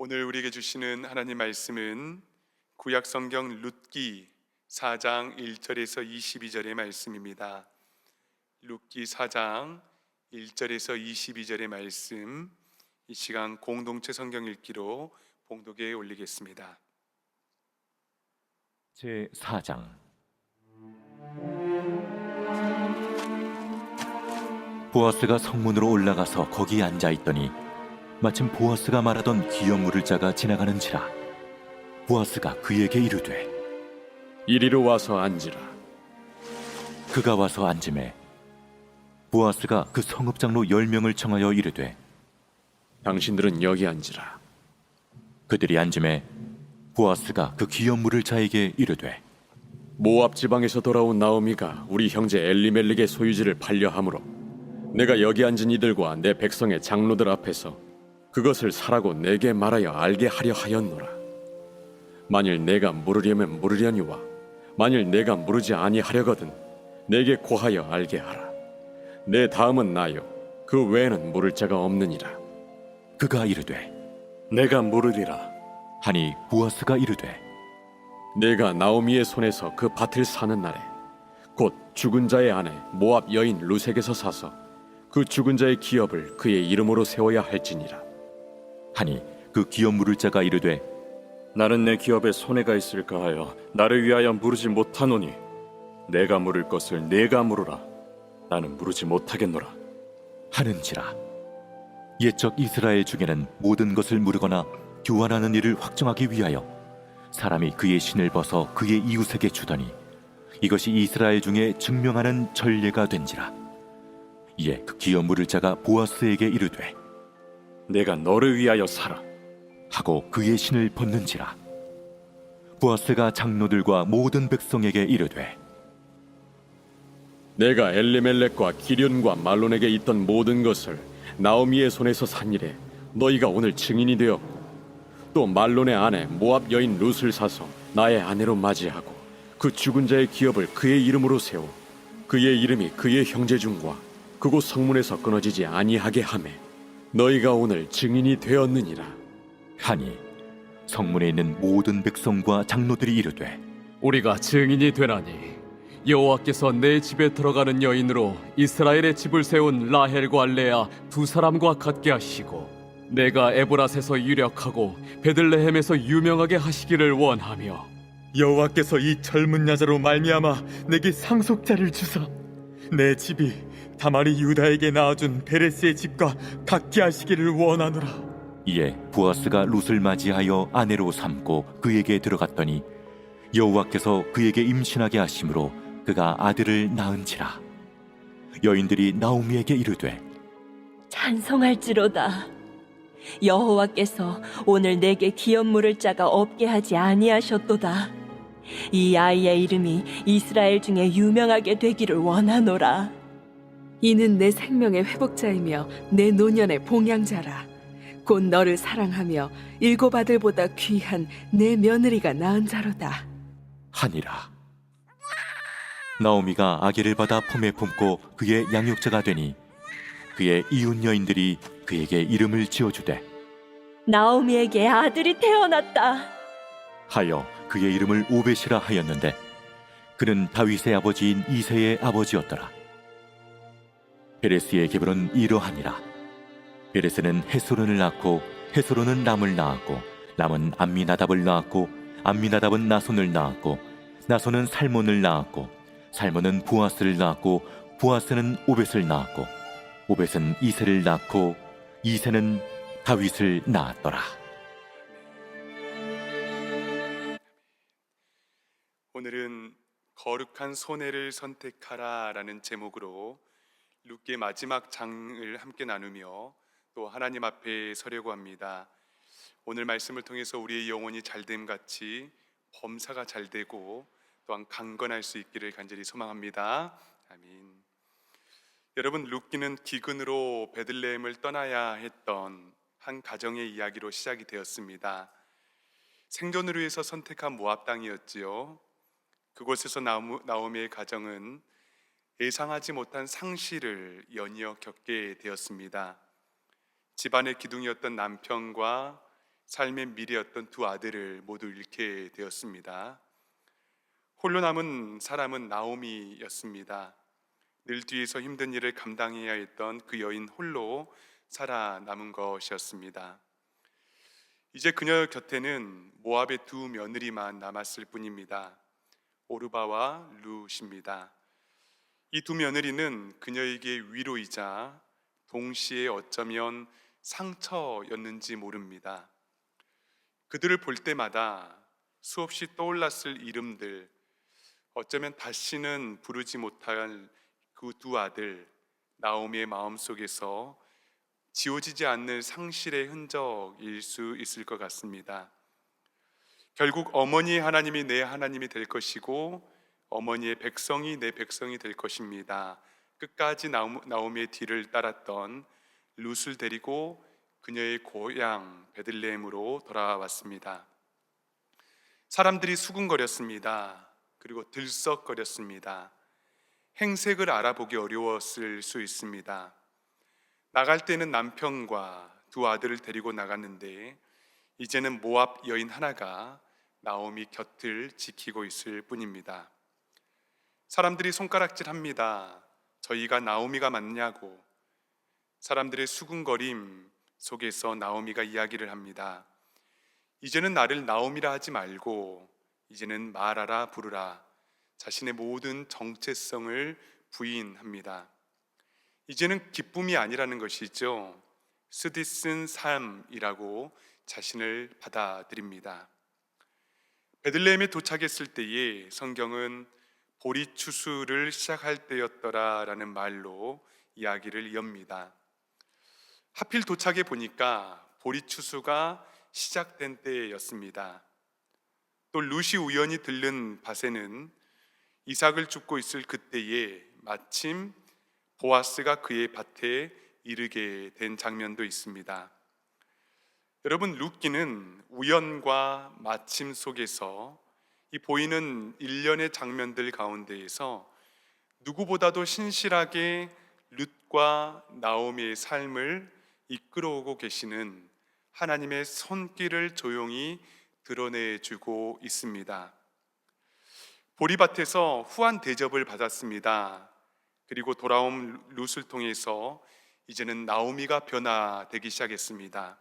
오늘 우리에게 주시는 하나님 말씀은 구약 성경 룻기 4장 1절에서 22절의 말씀입니다. 룻기 4장 1절에서 22절의 말씀, 이 시간 공동체 성경 읽기로 봉독에 올리겠습니다. 제 4장. 보아스가 성문으로 올라가서 거기 앉아 있더니 마침 보아스가 말하던 기업 물을 자가 지나가는지라. 보아스가 그에게 이르되 이리로 와서 앉으라. 그가 와서 앉음에 보아스가 그 성읍장로 10명을 청하여 이르되 당신들은 여기 앉으라. 그들이 앉음에 보아스가 그 기업 물을 자에게 이르되 모압 지방에서 돌아온 나오미가 우리 형제 엘리멜렉의 소유지를 팔려 함으로 내가 여기 앉은 이들과 내 백성의 장로들 앞에서 그것을 사라고 내게 말하여 알게 하려 하였노라. 만일 내가 물으려면 물으려니와 만일 내가 물으지 아니하려거든 내게 고하여 알게 하라. 내 다음은 나요 그 외에는 물을 자가 없느니라. 그가 이르되 내가 물으리라. 하니 보아스가 이르되 내가 나오미의 손에서 그 밭을 사는 날에 곧 죽은 자의 아내 모압 여인 루색에서 사서 그 죽은 자의 기업을 그의 이름으로 세워야 할지니라. 하니 그 기업 물을 자가 이르되 나는 내 기업에 손해가 있을까 하여 나를 위하여 물으지 못하노니 내가 물을 것을 내가 물으라. 나는 물으지 못하겠노라 하는지라. 옛적 이스라엘 중에는 모든 것을 물으거나 교환하는 일을 확정하기 위하여 사람이 그의 신을 벗어 그의 이웃에게 주더니 이것이 이스라엘 중에 증명하는 전례가 된지라. 이에 그 기업 물을 자가 보아스에게 이르되 내가 너를 위하여 사라. 하고 그의 신을 벗는지라. 보아스가 장로들과 모든 백성에게 이르되 내가 엘리멜렉과 기련과 말론에게 있던 모든 것을 나오미의 손에서 산 일에 너희가 오늘 증인이 되었고 또 말론의 아내 모압 여인 룻을 사서 나의 아내로 맞이하고 그 죽은 자의 기업을 그의 이름으로 세워 그의 이름이 그의 형제 중과 그곳 성문에서 끊어지지 아니하게 하매 너희가 오늘 증인이 되었느니라. 하니 성문에 있는 모든 백성과 장로들이 이르되 우리가 증인이 되나니 여호와께서 내 집에 들어가는 여인으로 이스라엘의 집을 세운 라헬과 레아 두 사람과 같게 하시고 내가 에브랏에서 유력하고 베들레헴에서 유명하게 하시기를 원하며 여호와께서 이 젊은 여자로 말미암아 내게 상속자를 주사 내 집이 다말이 유다에게 낳아준 베레스의 집과 같게 하시기를 원하노라. 이에 보아스가 룻을 맞이하여 아내로 삼고 그에게 들어갔더니 여호와께서 그에게 임신하게 하심으로 그가 아들을 낳은지라. 여인들이 나오미에게 이르되 찬송할지로다. 여호와께서 오늘 내게 기업 물을 자가 없게 하지 아니하셨도다. 이 아이의 이름이 이스라엘 중에 유명하게 되기를 원하노라. 이는 내 생명의 회복자이며 내 노년의 봉양자라. 곧 너를 사랑하며 일곱 아들보다 귀한 내 며느리가 낳은 자로다. 하니라. 나오미가 아기를 받아 품에 품고 그의 양육자가 되니 그의 이웃 여인들이 그에게 이름을 지어주되 나오미에게 아들이 태어났다 하여 그의 이름을 오벳이라 하였는데 그는 다윗의 아버지인 이새의 아버지였더라. 베레스의 계보는 이러하니라. 베레스는 헤스론을 낳고 헤스론은 람을 낳았고 람은 암미나답을 낳았고 암미나답은 나손을 낳았고 나손은 살몬을 낳았고 살몬은 보아스를 낳았고 보아스는 오벳을 낳았고 오벳은 이새를 낳고 이새는 다윗을 낳았더라. 오늘은 거룩한 손해를 선택하라라는 제목으로 룻기의 마지막 장을 함께 나누며 또 하나님 앞에 서려고 합니다. 오늘 말씀을 통해서 우리의 영혼이 잘됨 같이 범사가 잘되고 또한 강건할 수 있기를 간절히 소망합니다. 아멘. 여러분, 룻기는 기근으로 베들레헴을 떠나야 했던 한 가정의 이야기로 시작이 되었습니다. 생존을 위해서 선택한 모압 땅이었지요. 그곳에서 나오미의 가정은 예상하지 못한 상실을 연이어 겪게 되었습니다. 집안의 기둥이었던 남편과 삶의 미래였던 두 아들을 모두 잃게 되었습니다. 홀로 남은 사람은 나오미였습니다. 늘 뒤에서 힘든 일을 감당해야 했던 그 여인 홀로 살아남은 것이었습니다. 이제 그녀 곁에는 모압의 두 며느리만 남았을 뿐입니다. 오르바와 룻입니다. 이 두 며느리는 그녀에게 위로이자 동시에 어쩌면 상처였는지 모릅니다. 그들을 볼 때마다 수없이 떠올랐을 이름들, 어쩌면 다시는 부르지 못할 그 두 아들, 나오미의 마음속에서 지워지지 않는 상실의 흔적일 수 있을 것 같습니다. 결국 어머니의 하나님이 내 하나님이 될 것이고 어머니의 백성이 내 백성이 될 것입니다. 끝까지 나오미의 뒤를 따랐던 룻을 데리고 그녀의 고향 베들레헴으로 돌아왔습니다. 사람들이 수군거렸습니다. 그리고 들썩거렸습니다. 행색을 알아보기 어려웠을 수 있습니다. 나갈 때는 남편과 두 아들을 데리고 나갔는데 이제는 모압 여인 하나가 나오미 곁을 지키고 있을 뿐입니다. 사람들이 손가락질합니다. 저희가 나오미가 맞냐고. 사람들의 수군거림 속에서 나오미가 이야기를 합니다. 이제는 나를 나오미라 하지 말고 이제는 마라라 부르라. 자신의 모든 정체성을 부인합니다. 이제는 기쁨이 아니라는 것이죠. 쓰디쓴 삶이라고 자신을 받아들입니다. 베들레헴에 도착했을 때에 성경은 보리 추수를 시작할 때였더라라는 말로 이야기를 이어갑니다. 하필 도착해 보니까 보리 추수가 시작된 때였습니다. 또 룻이 우연히 들른 밭에는 이삭을 줍고 있을 그때에 마침 보아스가 그의 밭에 이르게 된 장면도 있습니다. 여러분, 룻기는 우연과 마침 속에서 이 보이는 일련의 장면들 가운데에서 누구보다도 신실하게 룻과 나오미의 삶을 이끌어오고 계시는 하나님의 손길을 조용히 드러내주고 있습니다. 보리밭에서 후한 대접을 받았습니다. 그리고 돌아온 룻을 통해서 이제는 나오미가 변화되기 시작했습니다.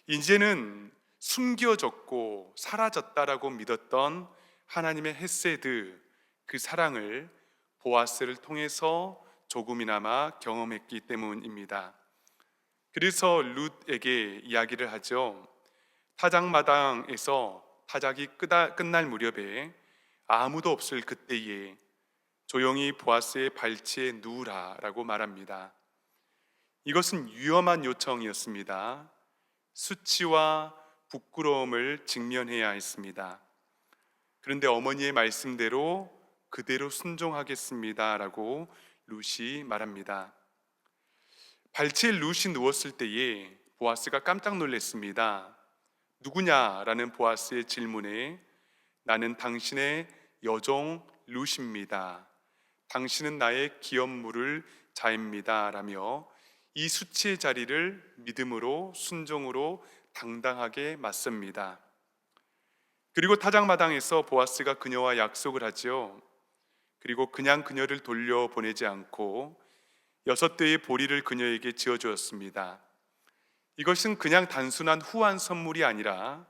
이제는 숨겨졌고 사라졌다라고 믿었던 하나님의 헤세드, 그 사랑을 보아스를 통해서 조금이나마 경험했기 때문입니다. 그래서 룻에게 이야기를 하죠. 타작마당에서 타작이 끝날 무렵에 아무도 없을 그때에 조용히 보아스의 발치에 누우라라고 말합니다. 이것은 위험한 요청이었습니다. 수치와 부끄러움을 직면해야 했습니다. 그런데 어머니의 말씀대로 그대로 순종하겠습니다라고 룻이 말합니다. 발치에 룻이 누웠을 때에 보아스가 깜짝 놀랐습니다. 누구냐라는 보아스의 질문에 나는 당신의 여종 룻입니다. 당신은 나의 기업 물을 자입니다 라며 이 수치의 자리를 믿음으로 순종으로 당당하게 맞섭니다. 그리고 타작마당에서 보아스가 그녀와 약속을 하죠. 그리고 그냥 그녀를 돌려보내지 않고 6대의 보리를 그녀에게 지어주었습니다. 이것은 그냥 단순한 후한 선물이 아니라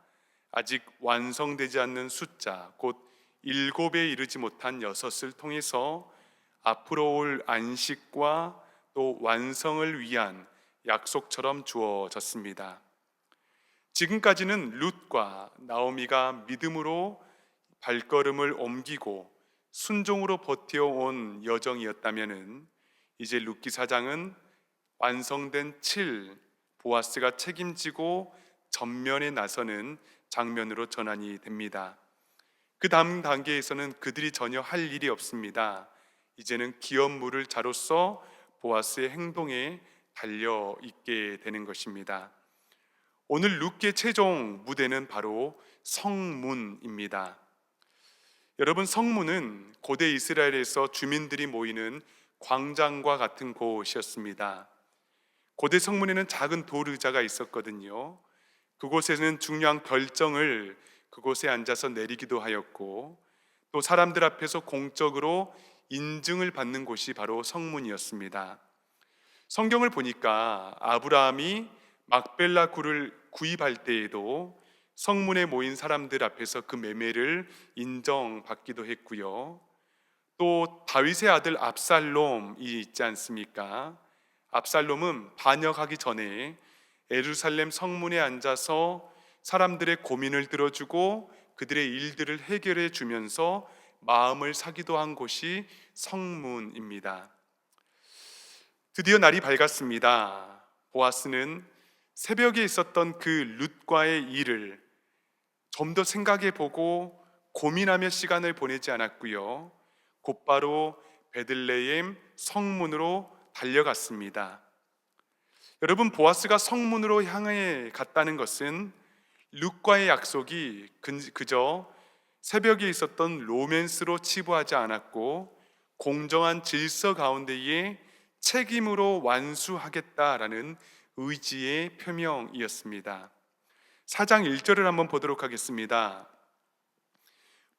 아직 완성되지 않는 숫자, 곧 7에 이르지 못한 6을 통해서 앞으로 올 안식과 또 완성을 위한 약속처럼 주어졌습니다. 지금까지는 룻과 나오미가 믿음으로 발걸음을 옮기고 순종으로 버텨온 여정이었다면은 이제 룻기 4장은 완성된 7, 보아스가 책임지고 전면에 나서는 장면으로 전환이 됩니다. 그 다음 단계에서는 그들이 전혀 할 일이 없습니다. 이제는 기업 물을 자로서 보아스의 행동에 달려 있게 되는 것입니다. 오늘 룻기의 최종 무대는 바로 성문입니다. 여러분, 성문은 고대 이스라엘에서 주민들이 모이는 광장과 같은 곳이었습니다. 고대 성문에는 작은 돌 의자가 있었거든요. 그곳에는 중요한 결정을 그곳에 앉아서 내리기도 하였고, 또 사람들 앞에서 공적으로 인증을 받는 곳이 바로 성문이었습니다. 성경을 보니까 아브라함이 막벨라 굴을 구입할 때에도 성문에 모인 사람들 앞에서 그 매매를 인정받기도 했고요. 또 다윗의 아들 압살롬이 있지 않습니까? 압살롬은 반역하기 전에 예루살렘 성문에 앉아서 사람들의 고민을 들어주고 그들의 일들을 해결해 주면서 마음을 사기도 한 곳이 성문입니다. 드디어 날이 밝았습니다. 보아스는 새벽에 있었던 그 룻과의 일을 좀 더 생각해 보고 고민하며 시간을 보내지 않았고요. 곧바로 베들레헴 성문으로 달려갔습니다. 여러분, 보아스가 성문으로 향해 갔다는 것은 룻과의 약속이 그저 새벽에 있었던 로맨스로 치부하지 않았고 공정한 질서 가운데에 책임으로 완수하겠다라는 의지의 표명이었습니다. 4장 1절을 한번 보도록 하겠습니다.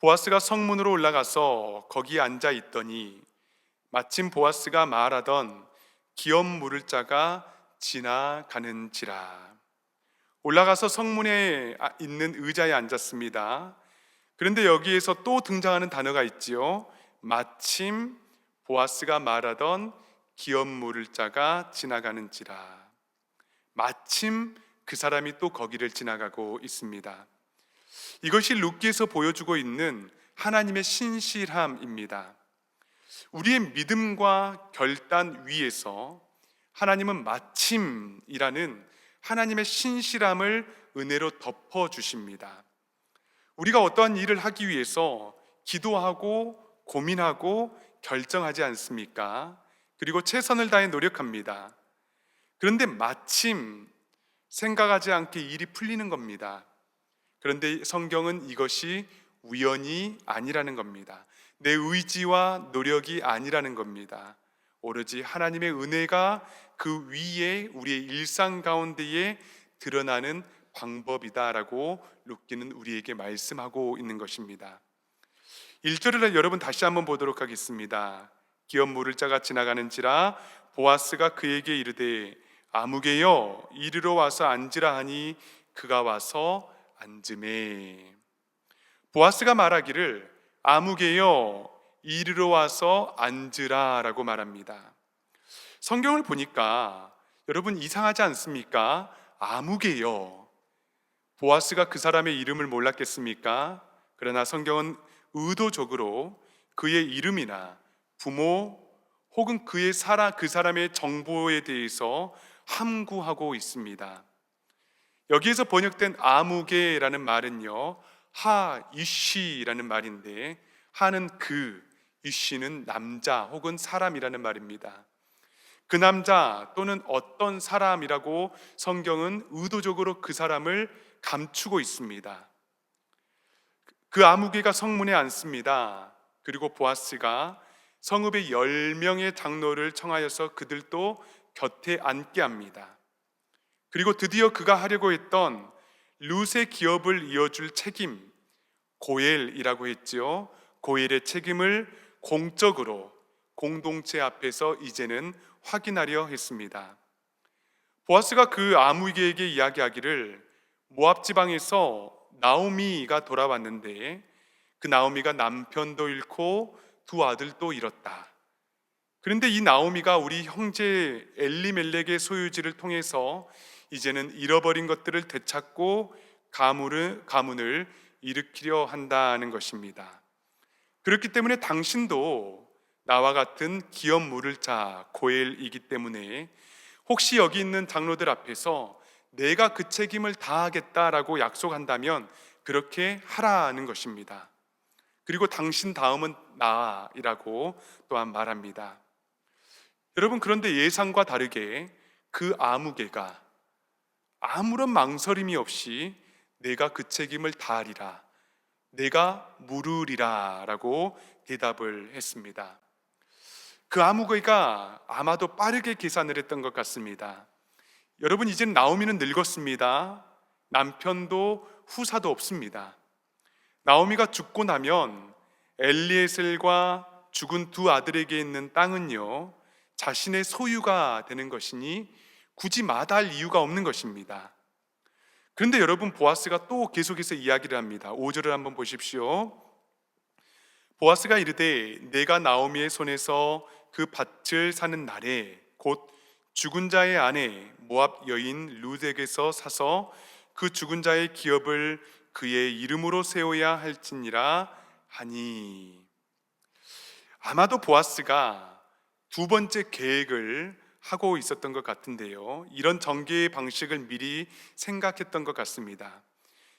보아스가 성문으로 올라가서 거기에 앉아 있더니 마침 보아스가 말하던 기업 물을 자가 지나가는지라. 올라가서 성문에 있는 의자에 앉았습니다. 그런데 여기에서 또 등장하는 단어가 있지요. 마침 보아스가 말하던 기업 물을 자가 지나가는지라. 마침 그 사람이 또 거기를 지나가고 있습니다. 이것이 룻기에서 보여주고 있는 하나님의 신실함입니다. 우리의 믿음과 결단 위에서 하나님은 마침이라는 하나님의 신실함을 은혜로 덮어주십니다. 우리가 어떠한 일을 하기 위해서 기도하고 고민하고 결정하지 않습니까? 그리고 최선을 다해 노력합니다. 그런데 마침 생각하지 않게 일이 풀리는 겁니다. 그런데 성경은 이것이 우연이 아니라는 겁니다. 내 의지와 노력이 아니라는 겁니다. 오로지 하나님의 은혜가 그 위에 우리의 일상 가운데에 드러나는 방법이다라고 룻기는 우리에게 말씀하고 있는 것입니다. 1절을 여러분 다시 한번 보도록 하겠습니다. 기업 물을 자가 지나가는지라 보아스가 그에게 이르되 아무개여 이리로 와서 앉으라 하니 그가 와서 앉으매. 보아스가 말하기를 아무개여 이리로 와서 앉으라 라고 말합니다. 성경을 보니까 여러분 이상하지 않습니까? 아무개여. 보아스가 그 사람의 이름을 몰랐겠습니까? 그러나 성경은 의도적으로 그의 이름이나 부모 혹은 그 사람의 정보에 대해서 함구하고 있습니다. 여기에서 번역된 아무개라는 말은요, 하이쉬라는 말인데, 하는 그, 이쉬는 남자 혹은 사람이라는 말입니다. 그 남자 또는 어떤 사람이라고 성경은 의도적으로 그 사람을 감추고 있습니다. 그 아무개가 성문에 앉습니다. 그리고 보아스가 성읍의 10명의 장로를 청하여서 그들도 곁에 앉게 합니다. 그리고 드디어 그가 하려고 했던 룻의 기업을 이어줄 책임, 고엘이라고 했지요. 고엘의 책임을 공적으로 공동체 앞에서 이제는 확인하려 했습니다. 보아스가 그 아무개에게 이야기하기를 모압 지방에서 나오미가 돌아왔는데 그 나오미가 남편도 잃고 두 아들도 잃었다. 그런데 이 나오미가 우리 형제 엘리멜렉의 소유지를 통해서 이제는 잃어버린 것들을 되찾고 가문을 일으키려 한다는 것입니다. 그렇기 때문에 당신도 나와 같은 기업 물을 자 고엘이기 때문에 혹시 여기 있는 장로들 앞에서 내가 그 책임을 다하겠다라고 약속한다면 그렇게 하라는 것입니다. 그리고 당신 다음은 나이라고 또한 말합니다. 여러분, 그런데 예상과 다르게 그 아무개가 아무런 망설임이 없이 내가 그 책임을 다하리라, 내가 물으리라 라고 대답을 했습니다. 그 아무개가 아마도 빠르게 계산을 했던 것 같습니다. 여러분, 이젠 나오미는 늙었습니다. 남편도 후사도 없습니다. 나오미가 죽고 나면 엘리에셀과 죽은 두 아들에게 있는 땅은요, 자신의 소유가 되는 것이니 굳이 마다할 이유가 없는 것입니다. 그런데 여러분, 보아스가 또 계속해서 이야기를 합니다. 5절을 한번 보십시오. 보아스가 이르되 내가 나오미의 손에서 그 밭을 사는 날에 곧 죽은 자의 아내 모압 여인 룻에게서 사서 그 죽은 자의 기업을 그의 이름으로 세워야 할지니라 하니. 아마도 보아스가 두 번째 계획을 하고 있었던 것 같은데요, 이런 전개의 방식을 미리 생각했던 것 같습니다.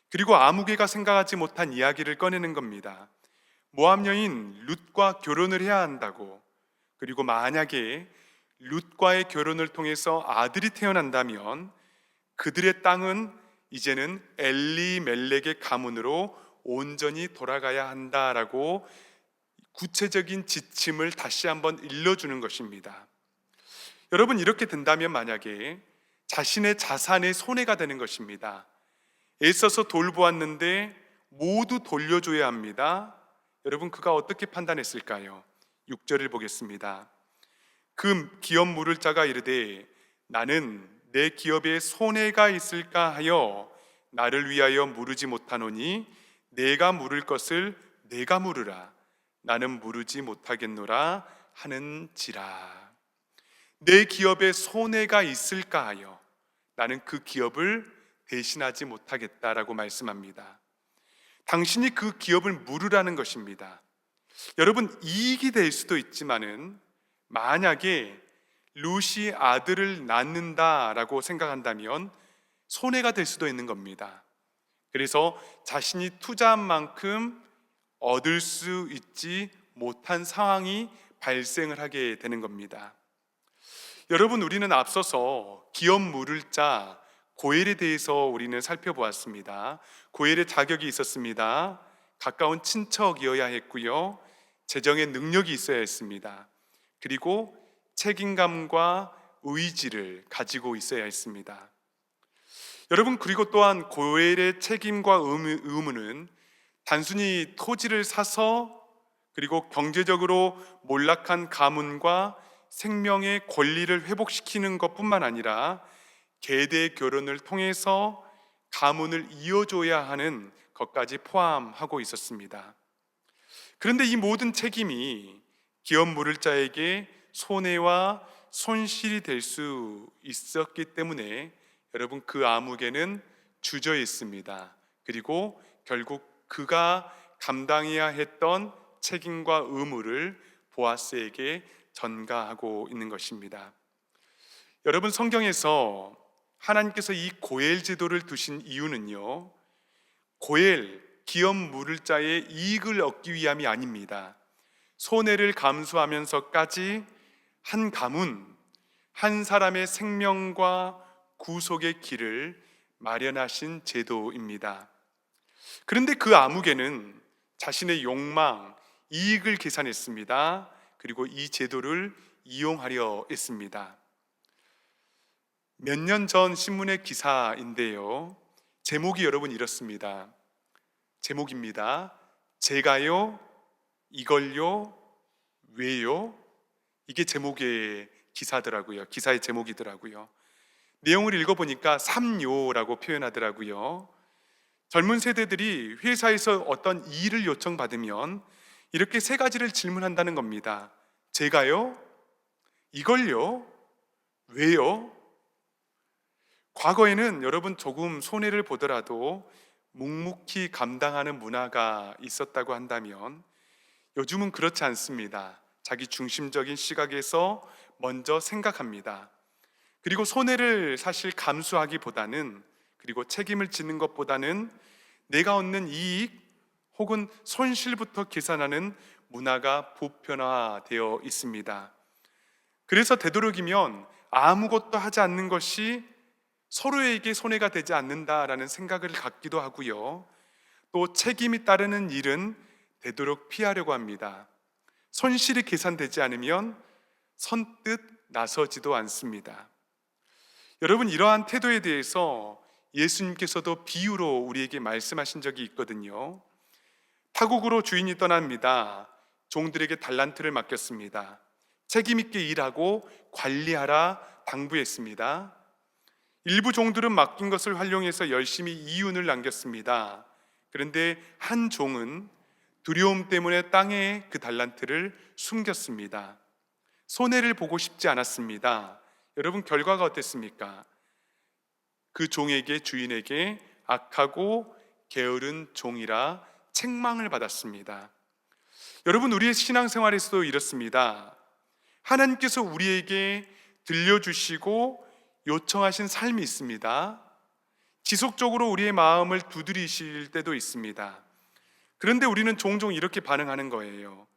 그리고 아무개가 생각하지 못한 이야기를 꺼내는 겁니다. 모압 여인 룻과 결혼을 해야 한다고, 그리고 만약에 룻과의 결혼을 통해서 아들이 태어난다면 그들의 땅은 이제는 엘리멜렉의 가문으로 온전히 돌아가야 한다라고 구체적인 지침을 다시 한번 일러주는 것입니다. 여러분, 이렇게 된다면 만약에 자신의 자산의 손해가 되는 것입니다. 애써서 돌보았는데 모두 돌려줘야 합니다. 여러분, 그가 어떻게 판단했을까요? 6절을 보겠습니다. 그 기업 물을 자가 이르되 나는 내 기업에 손해가 있을까 하여 나를 위하여 물으지 못하노니 내가 물을 것을 내가 물으라. 나는 물으지 못하겠노라 하는지라. 내 기업에 손해가 있을까 하여 나는 그 기업을 대신하지 못하겠다라고 말씀합니다. 당신이 그 기업을 물으라는 것입니다. 여러분, 이익이 될 수도 있지만은 만약에 룻이 아들을 낳는다라고 생각한다면 손해가 될 수도 있는 겁니다. 그래서 자신이 투자한 만큼 얻을 수 있지 못한 상황이 발생을 하게 되는 겁니다. 여러분, 우리는 앞서서 기업 물을 자 고엘에 대해서 우리는 살펴보았습니다. 고엘의 자격이 있었습니다. 가까운 친척이어야 했고요, 재정의 능력이 있어야 했습니다. 그리고 책임감과 의지를 가지고 있어야 했습니다. 여러분, 그리고 또한 고엘의 책임과 의무는 단순히 토지를 사서 그리고 경제적으로 몰락한 가문과 생명의 권리를 회복시키는 것뿐만 아니라 계대 결혼을 통해서 가문을 이어줘야 하는 것까지 포함하고 있었습니다. 그런데 이 모든 책임이 기업 물을 자에게 손해와 손실이 될 수 있었기 때문에 여러분, 그 아무개는 주저했습니다. 그리고 결국 그가 감당해야 했던 책임과 의무를 보아스에게 전가하고 있는 것입니다. 여러분, 성경에서 하나님께서 이 고엘 제도를 두신 이유는요, 고엘, 기업 물을 자의 이익을 얻기 위함이 아닙니다. 손해를 감수하면서까지 한 가문, 한 사람의 생명과 구속의 길을 마련하신 제도입니다. 그런데 그 아무개는 자신의 욕망, 이익을 계산했습니다. 그리고 이 제도를 이용하려 했습니다. 몇 년 전 신문의 기사인데요, 제목이 여러분 이렇습니다. 제목입니다. 제가요, 이걸요, 왜요? 이게 제목의 기사더라고요. 기사의 제목이더라고요. 내용을 읽어보니까 3요라고 표현하더라고요. 젊은 세대들이 회사에서 어떤 일을 요청받으면 이렇게 세 가지를 질문한다는 겁니다. 제가요? 이걸요? 왜요? 과거에는 여러분 조금 손해를 보더라도 묵묵히 감당하는 문화가 있었다고 한다면 요즘은 그렇지 않습니다. 자기 중심적인 시각에서 먼저 생각합니다. 그리고 손해를 사실 감수하기보다는, 그리고 책임을 지는 것보다는 내가 얻는 이익 혹은 손실부터 계산하는 문화가 보편화되어 있습니다. 그래서 되도록이면 아무것도 하지 않는 것이 서로에게 손해가 되지 않는다라는 생각을 갖기도 하고요, 또 책임이 따르는 일은 되도록 피하려고 합니다. 손실이 계산되지 않으면 선뜻 나서지도 않습니다. 여러분, 이러한 태도에 대해서 예수님께서도 비유로 우리에게 말씀하신 적이 있거든요. 타국으로 주인이 떠납니다. 종들에게 달란트를 맡겼습니다. 책임 있게 일하고 관리하라 당부했습니다. 일부 종들은 맡긴 것을 활용해서 열심히 이윤을 남겼습니다. 그런데 한 종은 두려움 때문에 땅에 그 달란트를 숨겼습니다. 손해를 보고 싶지 않았습니다. 여러분, 결과가 어땠습니까? 그 종에게, 주인에게 악하고 게으른 종이라 책망을 받았습니다. 여러분, 우리의 신앙생활에서도 이렇습니다. 하나님께서 우리에게 들려주시고 요청하신 삶이 있습니다. 지속적으로 우리의 마음을 두드리실 때도 있습니다. 그런데 우리는 종종 이렇게 반응하는 거예요.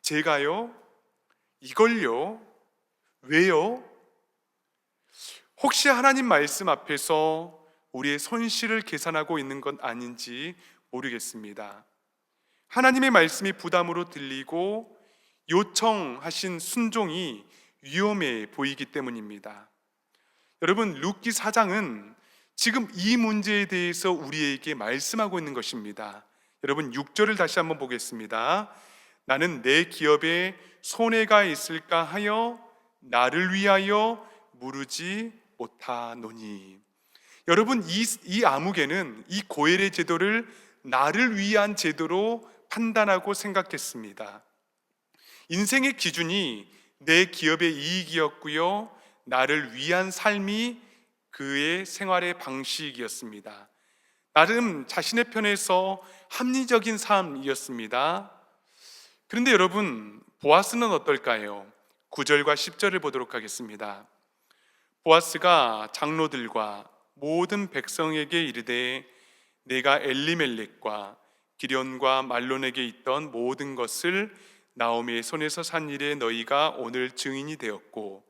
제가요? 이걸요? 왜요? 혹시 하나님 말씀 앞에서 우리의 손실을 계산하고 있는 건 아닌지 모르겠습니다. 하나님의 말씀이 부담으로 들리고 요청하신 순종이 위험해 보이기 때문입니다. 여러분, 룻기 4장은 지금 이 문제에 대해서 우리에게 말씀하고 있는 것입니다. 여러분, 6절을 다시 한번 보겠습니다. 나는 내 기업에 손해가 있을까 하여 나를 위하여 물으지 못하노니. 여러분, 이 아무개는 이 고엘의 제도를 나를 위한 제도로 판단하고 생각했습니다. 인생의 기준이 내 기업의 이익이었고요, 나를 위한 삶이 그의 생활의 방식이었습니다. 나름 자신의 편에서 합리적인 삶이었습니다. 그런데 여러분, 보아스는 어떨까요? 9절과 10절을 보도록 하겠습니다. 보아스가 장로들과 모든 백성에게 이르되 내가 엘리멜렉과 기련과 말론에게 있던 모든 것을 나오미의 손에서 산 일에 너희가 오늘 증인이 되었고,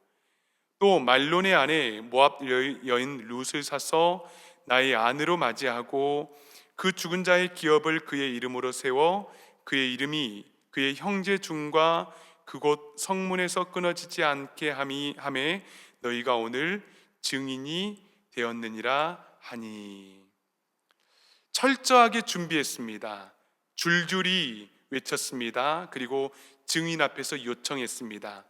또 말론의 아내 모압 여인 룻을 사서 나의 아내로 맞이하고 그 죽은 자의 기업을 그의 이름으로 세워 그의 이름이 그의 형제 중과 그곳 성문에서 끊어지지 않게 함에 너희가 오늘 증인이 되었느니라 하니. 철저하게 준비했습니다. 줄줄이 외쳤습니다. 그리고 증인 앞에서 요청했습니다.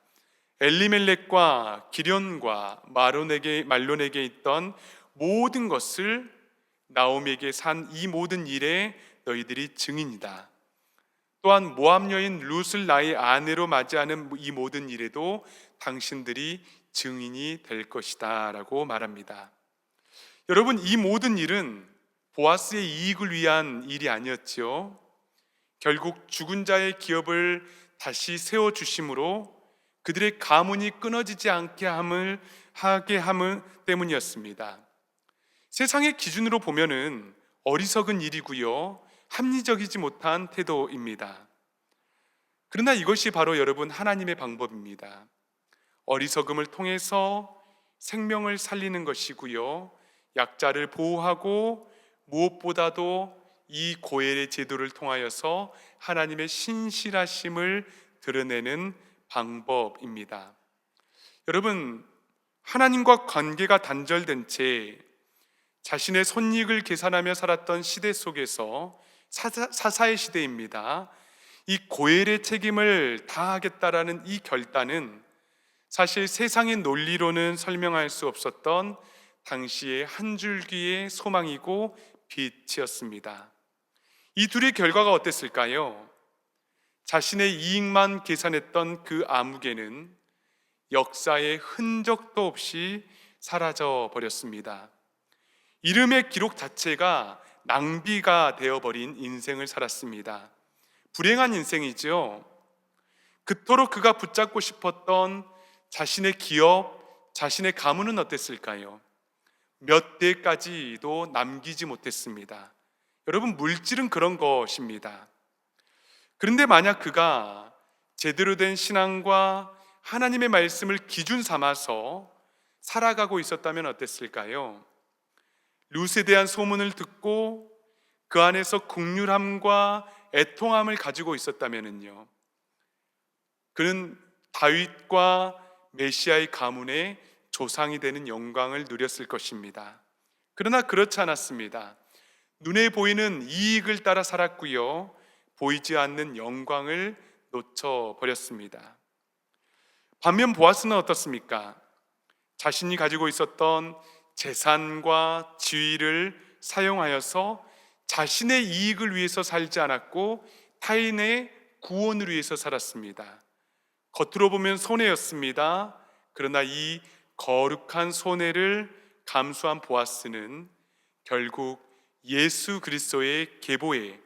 엘리멜렉과 기련과 말론에게 있던 모든 것을 나오미에게 산 이 모든 일에 너희들이 증인이다. 또한 모압 여인 룻을 나의 아내로 맞이하는 이 모든 일에도 당신들이 증인이 될 것이다 라고 말합니다. 여러분, 이 모든 일은 보아스의 이익을 위한 일이 아니었죠. 결국 죽은 자의 기업을 다시 세워주심으로 그들의 가문이 끊어지지 않게 하게 함을 때문이었습니다. 세상의 기준으로 보면은 어리석은 일이고요, 합리적이지 못한 태도입니다. 그러나 이것이 바로 여러분 하나님의 방법입니다. 어리석음을 통해서 생명을 살리는 것이고요, 약자를 보호하고 무엇보다도 이 고엘의 제도를 통하여서 하나님의 신실하심을 드러내는 방법입니다. 여러분, 하나님과 관계가 단절된 채 자신의 손익을 계산하며 살았던 시대 속에서 사사의 시대입니다. 이 고엘의 책임을 다하겠다라는 이 결단은 사실 세상의 논리로는 설명할 수 없었던 당시의 한 줄기의 소망이고 빛이었습니다. 이 둘의 결과가 어땠을까요? 자신의 이익만 계산했던 그 아무개는 역사의 흔적도 없이 사라져 버렸습니다. 이름의 기록 자체가 낭비가 되어버린 인생을 살았습니다. 불행한 인생이죠. 그토록 그가 붙잡고 싶었던 자신의 기업, 자신의 가문은 어땠을까요? 몇 대까지도 남기지 못했습니다. 여러분, 물질은 그런 것입니다. 그런데 만약 그가 제대로 된 신앙과 하나님의 말씀을 기준 삼아서 살아가고 있었다면 어땠을까요? 룻에 대한 소문을 듣고 그 안에서 긍휼함과 애통함을 가지고 있었다면요, 그는 다윗과 메시아의 가문의 조상이 되는 영광을 누렸을 것입니다. 그러나 그렇지 않았습니다. 눈에 보이는 이익을 따라 살았고요, 보이지 않는 영광을 놓쳐버렸습니다. 반면 보아스는 어떻습니까? 자신이 가지고 있었던 재산과 지위를 사용하여서 자신의 이익을 위해서 살지 않았고 타인의 구원을 위해서 살았습니다. 겉으로 보면 손해였습니다. 그러나 이 거룩한 손해를 감수한 보아스는 결국 예수 그리스도의 계보에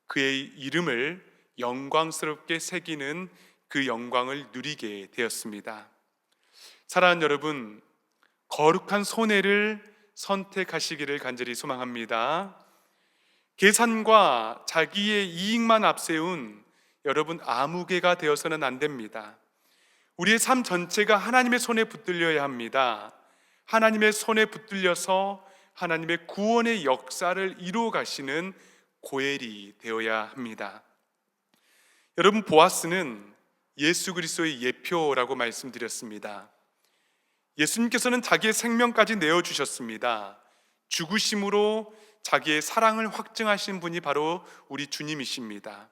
그의 이름을 영광스럽게 새기는 그 영광을 누리게 되었습니다. 사랑하는 여러분, 거룩한 손해를 선택하시기를 간절히 소망합니다. 계산과 자기의 이익만 앞세운 여러분 아무개가 되어서는 안 됩니다. 우리의 삶 전체가 하나님의 손에 붙들려야 합니다. 하나님의 손에 붙들려서 하나님의 구원의 역사를 이루어 가시는 고엘이 되어야 합니다. 여러분, 보아스는 예수 그리스도의 예표라고 말씀드렸습니다. 예수님께서는 자기의 생명까지 내어주셨습니다. 죽으심으로 자기의 사랑을 확증하신 분이 바로 우리 주님이십니다.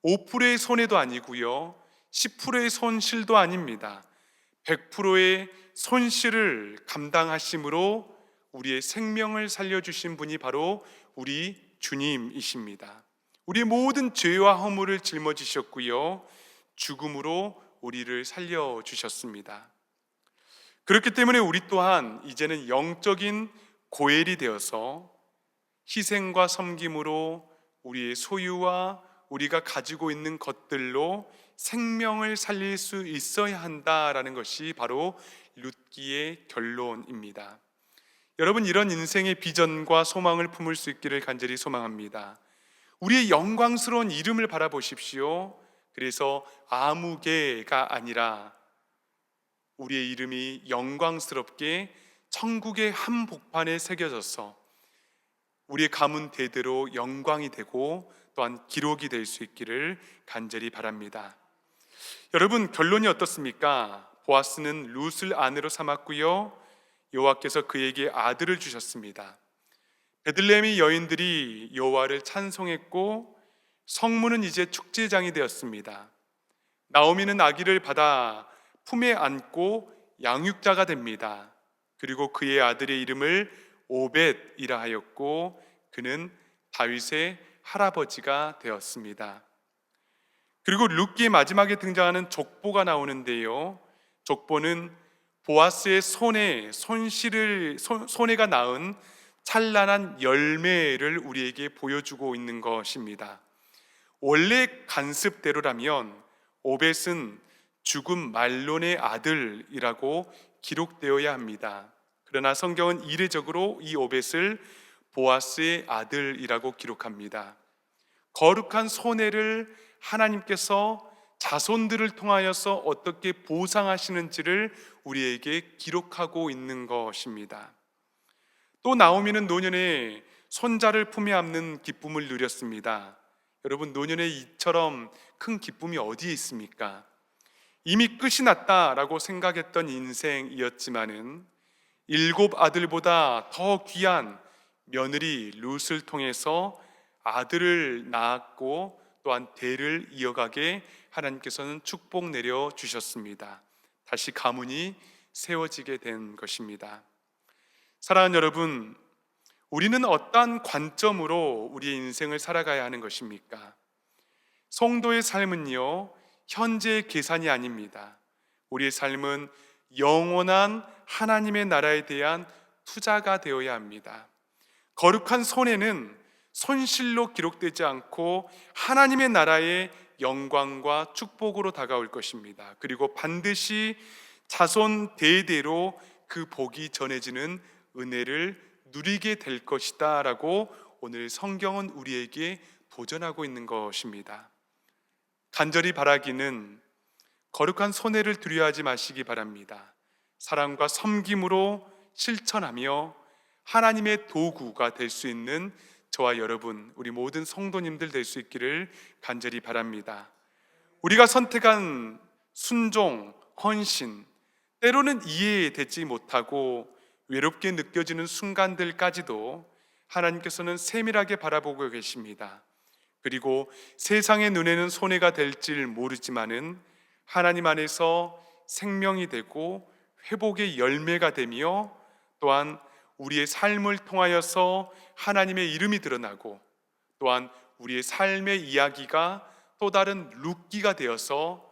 5%의 손해도 아니고요, 10%의 손실도 아닙니다. 100%의 손실을 감당하심으로 우리의 생명을 살려주신 분이 바로 우리 주님이십니다. 우리의 모든 죄와 허물을 짊어지셨고요, 죽음으로 우리를 살려주셨습니다. 그렇기 때문에 우리 또한 이제는 영적인 고엘이 되어서 희생과 섬김으로 우리의 소유와 우리가 가지고 있는 것들로 생명을 살릴 수 있어야 한다라는 것이 바로 룻기의 결론입니다. 여러분, 이런 인생의 비전과 소망을 품을 수 있기를 간절히 소망합니다. 우리의 영광스러운 이름을 바라보십시오. 그래서 아무개가 아니라 우리의 이름이 영광스럽게 천국의 한 복판에 새겨져서 우리의 가문 대대로 영광이 되고 또한 기록이 될 수 있기를 간절히 바랍니다. 여러분, 결론이 어떻습니까? 보아스는 룻을 아내로 삼았고요, 여호와께서 그에게 아들을 주셨습니다. 베들레헴의 여인들이 여호와를 찬송했고 성문은 이제 축제장이 되었습니다. 나오미는 아기를 받아 품에 안고 양육자가 됩니다. 그리고 그의 아들의 이름을 오벳이라 하였고 그는 다윗의 할아버지가 되었습니다. 그리고 룻기의 마지막에 등장하는 족보가 나오는데요, 족보는 보아스의 손해가 낳은 찬란한 열매를 우리에게 보여주고 있는 것입니다. 원래 관습대로라면 오벳은 죽은 말론의 아들이라고 기록되어야 합니다. 그러나 성경은 이례적으로 이 오벳을 보아스의 아들이라고 기록합니다. 거룩한 손해를 하나님께서 자손들을 통하여서 어떻게 보상하시는지를 우리에게 기록하고 있는 것입니다. 또 나오미는 노년에 손자를 품에 안는 기쁨을 누렸습니다. 여러분, 노년에 이처럼 큰 기쁨이 어디에 있습니까? 이미 끝이 났다라고 생각했던 인생이었지만은 7 아들보다 더 귀한 며느리 룻을 통해서 아들을 낳았고 또한 대를 이어가게 하나님께서는 축복 내려 주셨습니다. 다시 가문이 세워지게 된 것입니다. 사랑하는 여러분, 우리는 어떠한 관점으로 우리의 인생을 살아가야 하는 것입니까? 성도의 삶은요, 현재의 계산이 아닙니다. 우리의 삶은 영원한 하나님의 나라에 대한 투자가 되어야 합니다. 거룩한 손해는 손실로 기록되지 않고 하나님의 나라의 영광과 축복으로 다가올 것입니다. 그리고 반드시 자손 대대로 그 복이 전해지는 은혜를 누리게 될 것이다 라고 오늘 성경은 우리에게 도전하고 있는 것입니다. 간절히 바라기는 거룩한 손해를 두려워하지 마시기 바랍니다. 사랑과 섬김으로 실천하며 하나님의 도구가 될 수 있는 저와 여러분, 우리 모든 성도님들 될 수 있기를 간절히 바랍니다. 우리가 선택한 순종, 헌신, 때로는 이해되지 못하고 외롭게 느껴지는 순간들까지도 하나님께서는 세밀하게 바라보고 계십니다. 그리고 세상의 눈에는 손해가 될지 모르지만은 하나님 안에서 생명이 되고 회복의 열매가 되며 또한 우리의 삶을 통하여서 하나님의 이름이 드러나고 또한 우리의 삶의 이야기가 또 다른 룻기가 되어서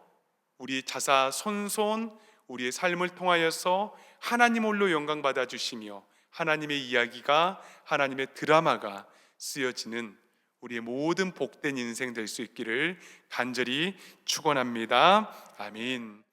우리 자사손손 우리의 삶을 통하여서 하나님 홀로 영광 받아 주시며 하나님의 이야기가 하나님의 드라마가 쓰여지는 우리의 모든 복된 인생 될 수 있기를 간절히 축원합니다. 아멘.